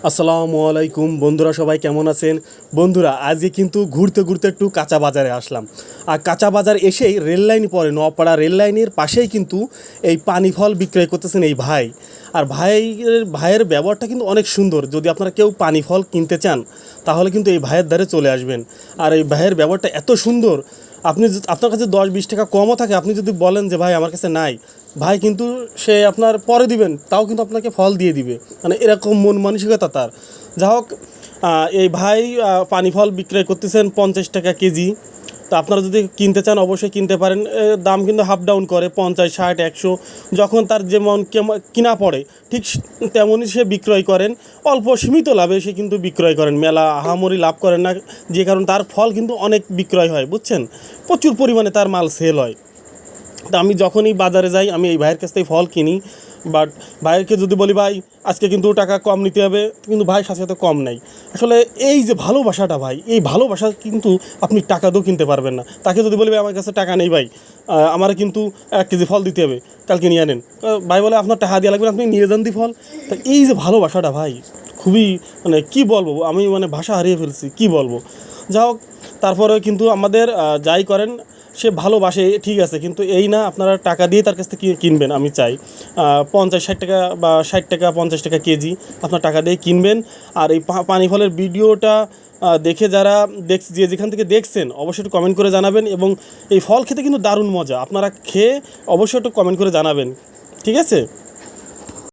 আসসালামু আলাইকুম বন্ধুরা, সবাই কেমন আছেন? বন্ধুরা, আজকে কিন্তু ঘুরতে ঘুরতে একটু কাঁচা বাজারে আসলাম। আর কাঁচা বাজার এসেই রেল লাইন পড়ে, নোয়াপাড়া রেল লাইনের পাশেই কিন্তু এই পানি ফল বিক্রয় করতেছেন এই ভাই। আর ভাইয়ের ব্যবহারটা কিন্তু অনেক সুন্দর। যদি আপনারা কেউ পানি ফল কিনতে চান তাহলে কিন্তু এই ভাইয়ের দ্বারে চলে আসবেন। আর এই ভাইয়ের ব্যবহারটা এত সুন্দর, আপনার কাছে 10-20 টাকা কমও থাকে, আপনি যদি বলেন যে ভাই আমার কাছে নাই, ভাই কিন্তু সে আপনার পরে দিবেন, তাও কিন্তু আপনাকে ফল দিয়ে দিবে। মানে এরকম মন মানসিকতা তার। যা হোক, এই ভাই পানি ফল বিক্রয় করতেছেন 50 টাকা কেজি। তো আপনারা যদি কিনতে চান অবশ্যই কিনতে পারেন। দাম কিন্তু হাফ ডাউন করে 50, 60, 100, যখন তার যেমন কিনা পড়ে ঠিক তেমনই সে বিক্রয় করেন। অল্প সীমিত লাভে সে কিন্তু বিক্রয় করেন, মেলা আহামরি লাভ করেন না। যে কারণ তার ফল কিন্তু অনেক বিক্রয় হয়, বুঝছেন, প্রচুর পরিমাণে তার মাল সেল হয়। তা আমি যখনই বাজারে যাই আমি এই ভাইয়ের কাছ থেকে ফল কিনি। বাট ভাইয়েরকে যদি বলি ভাই আজকে কিন্তু টাকা কম নিতে হবে, কিন্তু ভাই সাথে সাথে কম নেই। আসলে এই যে ভালোবাসাটা ভাই, এই ভালোবাসা কিন্তু আপনি টাকা দিয়েও কিনতে পারবেন না। তাকে যদি বলি ভাই আমার কাছে টাকা নেই ভাই, আমার কিন্তু 1 কেজি ফল দিতে হবে, কালকে নিয়ে আনেন, ভাই বলে আপনার টাকা দেওয়া লাগবে না, আপনি নিয়ে যান দি ফল। তা এই যে ভালোবাসাটা ভাই, খুবই মানে কী বলবো, আমি মানে ভাষা হারিয়ে ফেলছি, কী বলবো। যা হোক, তারপরে কিন্তু আমাদের যাই করেন সে ভালোবাসে, ঠিক আছে, কিন্তু এই না আপনারা টাকা দিয়ে তার কাছ থেকে কিনবেন। আমি চাই 50-60 টাকা বা 60 টাকা 50 টাকা কেজি আপনার টাকা দিয়ে কিনবেন। আর এই পানি ফলের ভিডিওটা দেখে যারা যে যেখান থেকে দেখছেন অবশ্যই একটু কমেন্ট করে জানাবেন। এবং এই ফল খেতে কিন্তু দারুণ মজা, আপনারা খেয়ে অবশ্যই একটু কমেন্ট করে জানাবেন, ঠিক আছে।